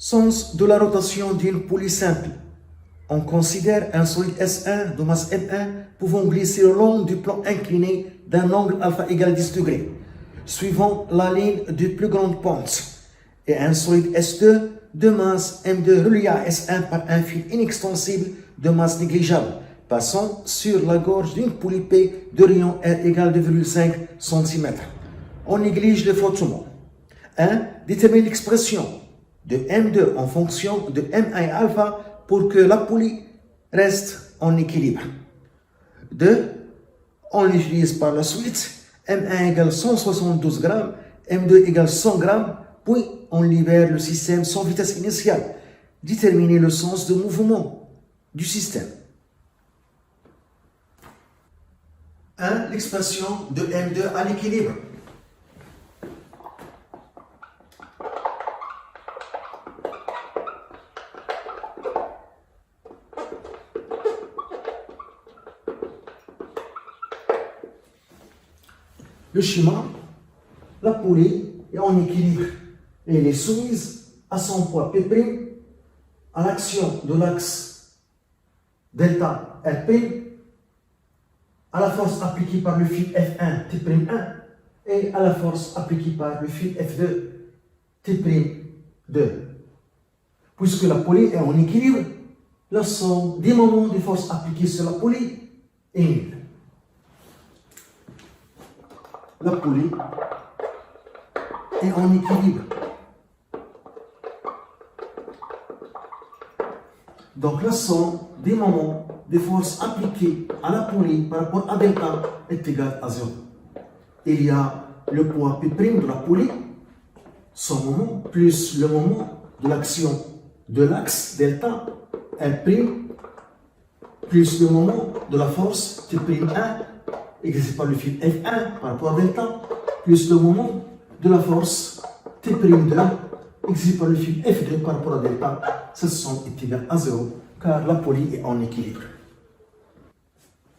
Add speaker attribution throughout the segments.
Speaker 1: Sens de la rotation d'une poulie simple. On considère un solide S1 de masse M1 pouvant glisser le long du plan incliné d'un angle alpha égale 10 degrés, suivant la ligne de plus grande pente, et un solide S2 de masse M2 relié à S1 par un fil inextensible de masse négligeable, passant sur la gorge d'une poulie P de rayon R égale 2,5 cm. On néglige les frottements. 1. Détermine l'expression de M2 en fonction de M1 et alpha pour que la poulie reste en équilibre. 2. On l'utilise par la suite. M1 égale 172 grammes, M2 égale 100 grammes, puis on libère le système sans vitesse initiale. Déterminer le sens de mouvement du système. 1. L'expression de M2 à l'équilibre. Le schéma, la poulie est en équilibre et elle est soumise à son poids P', à l'action de l'axe delta R', à la force appliquée par le fil F1 T'1 et à la force appliquée par le fil F2 T'2. Puisque la poulie est en équilibre, la somme des moments de force appliquées sur la poulie est nulle. La poulie est en équilibre. Donc la somme des moments de force appliquées à la poulie par rapport à delta est égale à 0. Il y a le poids P' de la poulie, son moment, plus le moment de l'action de l'axe delta R', plus le moment de la force T'1 exercé par le fil F1 par rapport à delta, plus le moment de la force T'2 exercé par le fil F2 par rapport à delta, cette somme est égale à 0 car la poulie est en équilibre.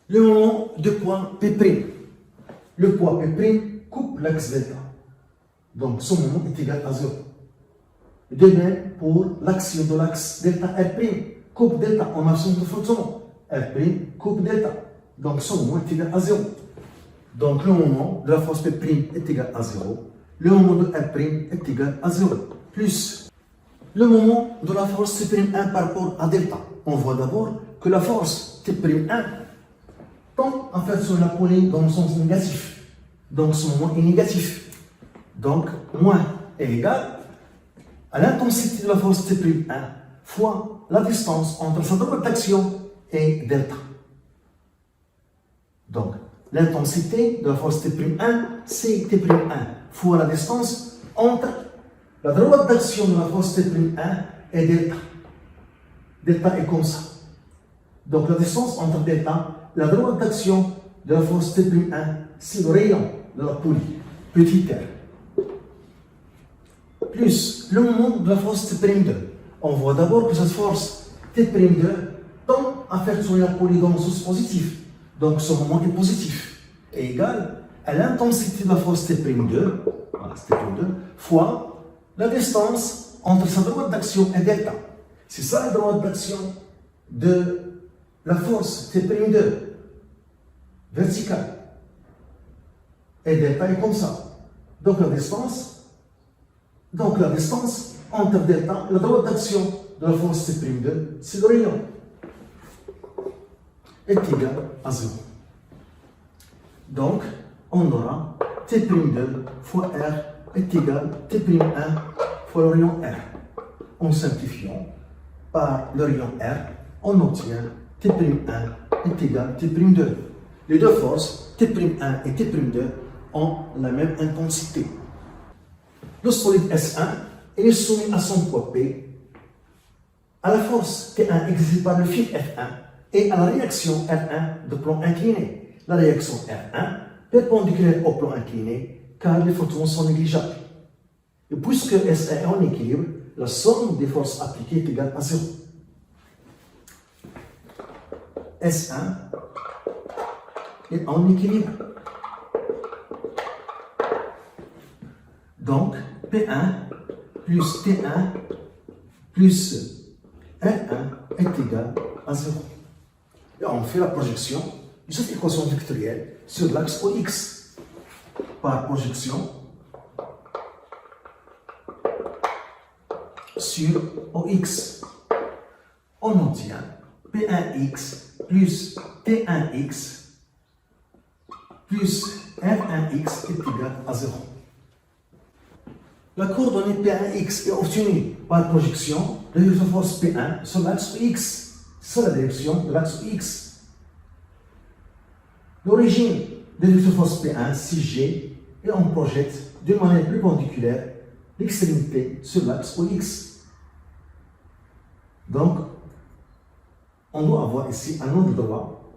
Speaker 1: Le moment de poids P'. Le poids P' coupe l'axe delta, donc son moment est égal à 0. De même pour l'action de l'axe delta R', coupe delta en absence de frottement. R' coupe delta. Donc, son moment est égal à 0. Donc, le moment de la force P' est égal à 0. Le moment de R' est égal à 0. Plus le moment de la force T'1 par rapport à delta. On voit d'abord que la force T'1 tend en fait sur la poulie dans le sens négatif. Donc, son moment est négatif. Donc, moins est égal à l'intensité de la force T'1 fois la distance entre sa droite d'action et delta. Donc, l'intensité de la force T'1, c'est T'1 fois la distance entre la droite d'action de la force T'1 et delta. Delta est comme ça. Donc, la distance entre delta et la droite d'action de la force T'1, c'est le rayon de la poulie, petit r. Plus le moment de la force T'2. On voit d'abord que cette force T'2 tend à faire tourner la poulie dans le sens positif. Donc, ce moment est positif, est égal à l'intensité de la force T'2, voilà, T'2, fois la distance entre sa droite d'action et delta. C'est ça la droite d'action de la force T'2, verticale. Et delta est comme ça. Donc, la distance entre delta et la droite d'action de la force T'2, c'est le rayon, est égal à 0. Donc, on aura T'2 fois R est égal à T'1 fois le rayon R. En simplifiant par le rayon R, on obtient T'1 est égal à T'2. Les deux forces, T'1 et T'2, ont la même intensité. Le solide S1 est soumis à son poids P, à la force T1 exercée par le fil F1 et à la réaction R1 de plan incliné. La réaction R1 perpendiculaire au plan incliné car les photons sont négligeables. Et puisque S1 est en équilibre, la somme des forces appliquées est égale à 0. S1 est en équilibre. Donc, P1 plus T1 plus R1 est égal à 0. Et on fait la projection de cette équation vectorielle sur l'axe OX. Par projection sur OX, on obtient P1X plus T1X plus R1X est égal à 0. La coordonnée P1X est obtenue par projection de la force P1 sur l'axe X. C'est la direction de l'axe X. L'origine de la force P1, c'est G, et on projette d'une manière perpendiculaire l'extrémité sur l'axe OX. Donc, on doit avoir ici un angle droit.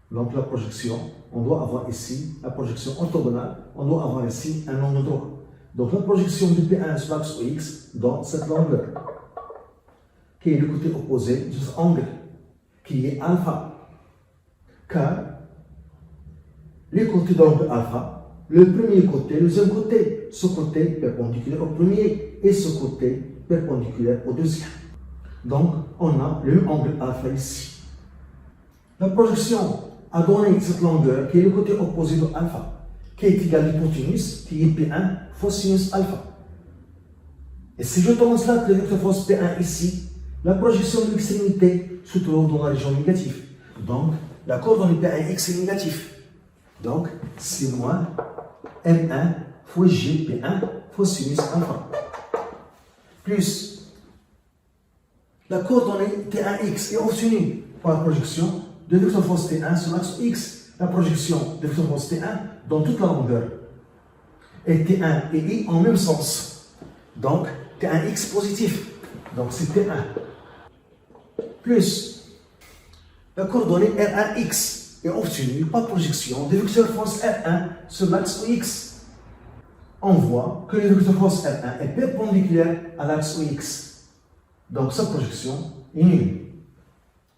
Speaker 1: Donc, la projection, on doit avoir ici la projection orthogonale. On doit avoir ici un angle droit. Donc, la projection du P1 sur l'axe OX dans cette longueur, qui est le côté opposé de cet angle, qui est alpha. Car les côtés d'angle alpha, le premier côté, le deuxième côté, ce côté perpendiculaire au premier et ce côté perpendiculaire au deuxième. Donc, on a le même angle alpha ici. La projection a donné cette longueur qui est le côté opposé de alpha, qui est égal à l'hypoténuse, qui est P1 fois sinus alpha. Et si je translate le vecteur force P1 ici, la projection de l'extrémité se trouve dans la région négative. Donc, la coordonnée P1x est négative. Donc, c'est moins M1 fois G P1 fois sinus alpha. Plus, la coordonnée T1x est obtenue par la projection de vecteur force T1 sur l'axe X. La projection de vecteur force T1 dans toute la longueur. Et T1 et I en même sens. Donc, T1x positif. Donc, c'est T1. Plus, la coordonnée R1x est obtenue par projection de vecteur force R1 sur l'axe OX. On voit que le vecteur force R1 est perpendiculaire à l'axe OX. Donc, sa projection est nulle.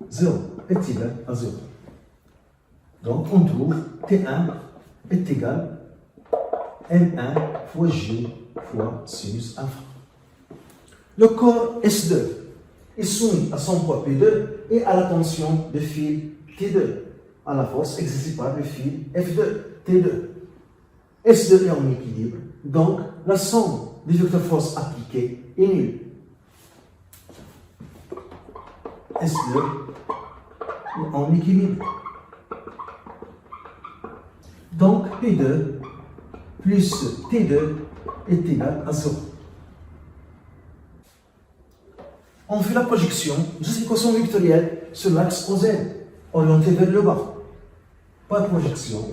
Speaker 1: 0 est égal à 0. Donc, on trouve T1 est égal à M1 fois G fois sinus alpha. Le corps S2 est soumis à son poids P2 et à la tension de fil T2, à la force exercée par le fil F2, T2. S2 est en équilibre, donc la somme des vecteurs force appliqués est nulle. S2 est en équilibre. Donc P2 plus T2 est égal à 0. On fait la projection de cette équation vectorielle sur l'axe OZ, orienté vers le bas. Par projection,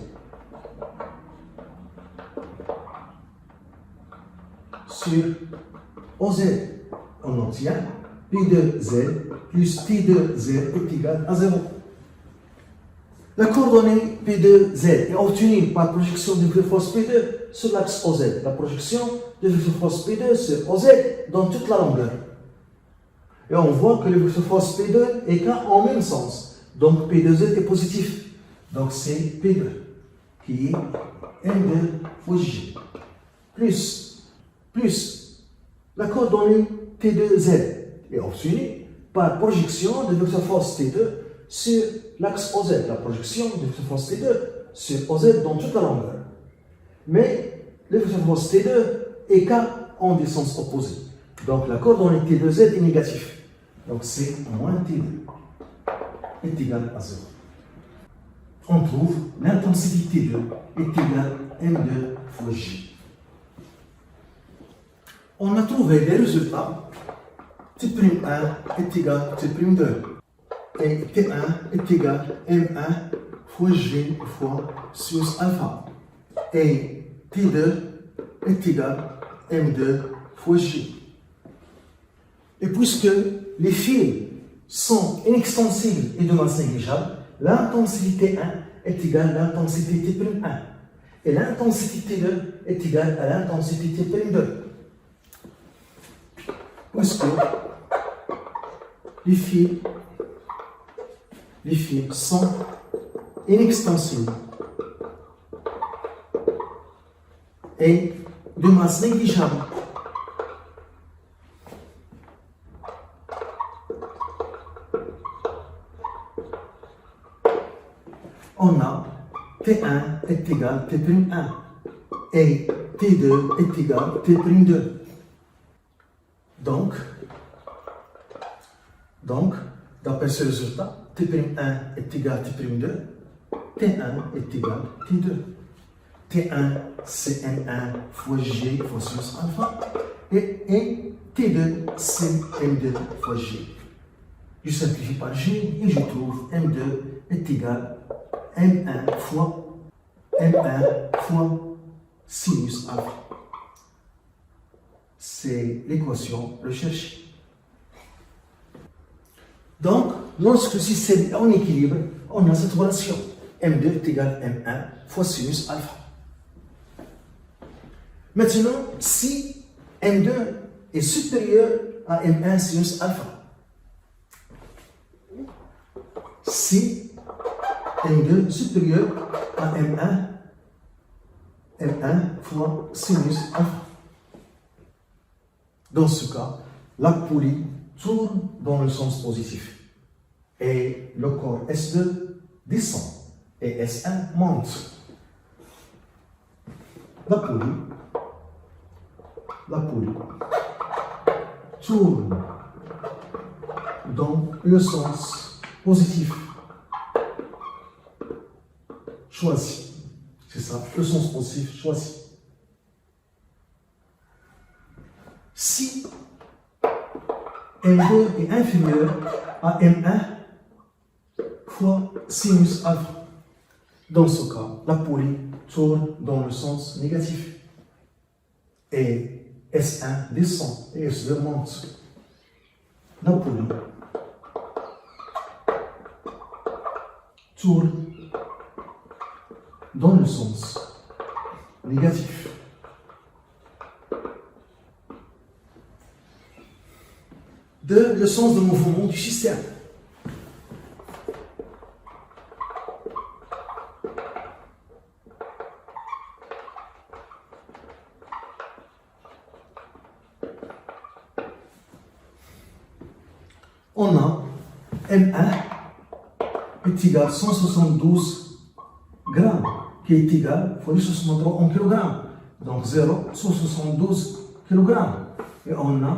Speaker 1: sur OZ, on obtient P2Z plus T2Z est égal à 0. La coordonnée P2Z est obtenue par projection de vecteur force P2 sur l'axe OZ. La projection de vecteur force P2 sur OZ dans toute la longueur. Et on voit que le vecteur force P2 est en même sens. Donc P2Z est positif. Donc c'est P2 qui est M2 fois J. Plus la coordonnée T2Z est obtenue par projection de vecteur force T2 sur l'axe OZ. La projection de vecteur force T2 sur OZ dans toute la longueur. Mais le vecteur force T2 est en des sens opposés. Donc la coordonnée T2Z est négative. Donc c'est moins T2 est égal à 0. On trouve l'intensité T2 est égale à M2 fois J. On a trouvé les résultats. T'1 est égal à T'2. Et T1 est égal à M1 fois G fois sinus alpha. Et T2 est égal à M2 fois J. Et puisque les fils sont inextensibles et de masse négligeable, l'intensité T1 est égale à l'intensité T'1. Et l'intensité T2 est égale à l'intensité T'2. Puisque les fils sont inextensibles et de masse négligeable. on a T1 est égal à T'1 et T2 est égal à T'2. Donc, d'après ce résultat, T'1 est égal à T'2, T1 est égal à T2. T1, c'est M1 fois G fois sinus alpha, et T2, c'est M2 fois G. Je simplifie par G et je trouve M2 est égal à M1 fois sinus alpha. C'est l'équation recherchée. Donc, lorsque le système est en équilibre, on a cette relation. M2 est égal à M1 fois sinus alpha. Maintenant, si M2 est supérieur à M1 sinus alpha, si M2 est supérieur à M1 fois sinus alpha, dans ce cas, la poulie tourne dans le sens positif et le corps S2 descend et S1 monte. La poulie tourne dans le sens positif choisi. C'est ça, le sens positif choisi. Si M2 est inférieur à M1 fois sinus alpha, dans ce cas, la poulie tourne dans le sens négatif. Et S1 descend et S2 monte. La poulie tourne dans le sens négatif. Le sens de mouvement du système. On a M1 est égal à 172 grammes, qui est égal à 63 en kilogrammes. Donc 0, 172 kilogrammes. Et on a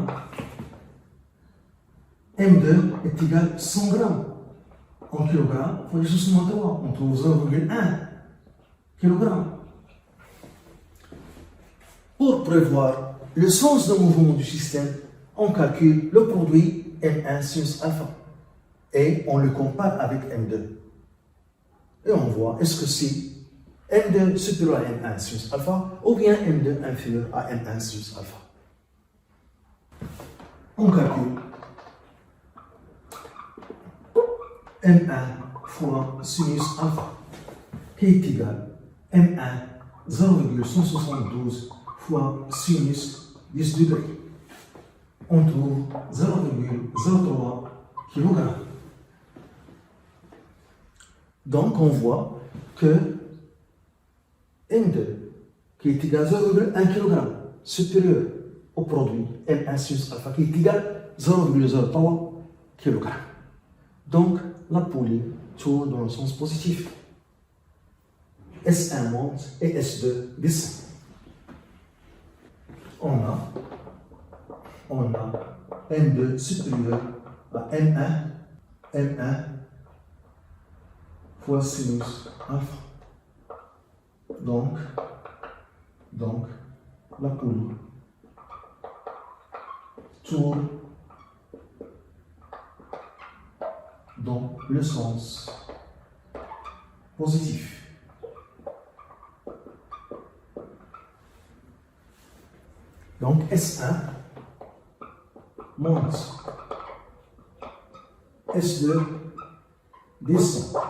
Speaker 1: M2 est égal à 100 grammes en kilogrammes fois 63. On trouve 0,1 kg. Pour prévoir le sens de mouvement du système, on calcule le produit M1 sinus alpha et on le compare avec M2. Et on voit est-ce que c'est M2 supérieur à M1 sinus alpha ou bien M2 inférieur à M1 sinus alpha. On calcule M1 fois sinus alpha qui est égal à M1 0,172 fois sinus 10 degrés. On trouve 0,03 kg. Donc on voit que M2 qui est égal à 0,1 kg supérieur au produit M1 sinus alpha qui est égal à 0,03 kg. Donc la poulie tourne dans le sens positif. S1 monte et S2 descend. On a M2 supérieur à M1 fois sinus alpha. Donc la poulie tourne dans le sens positif. Donc S1 monte, S2 descend.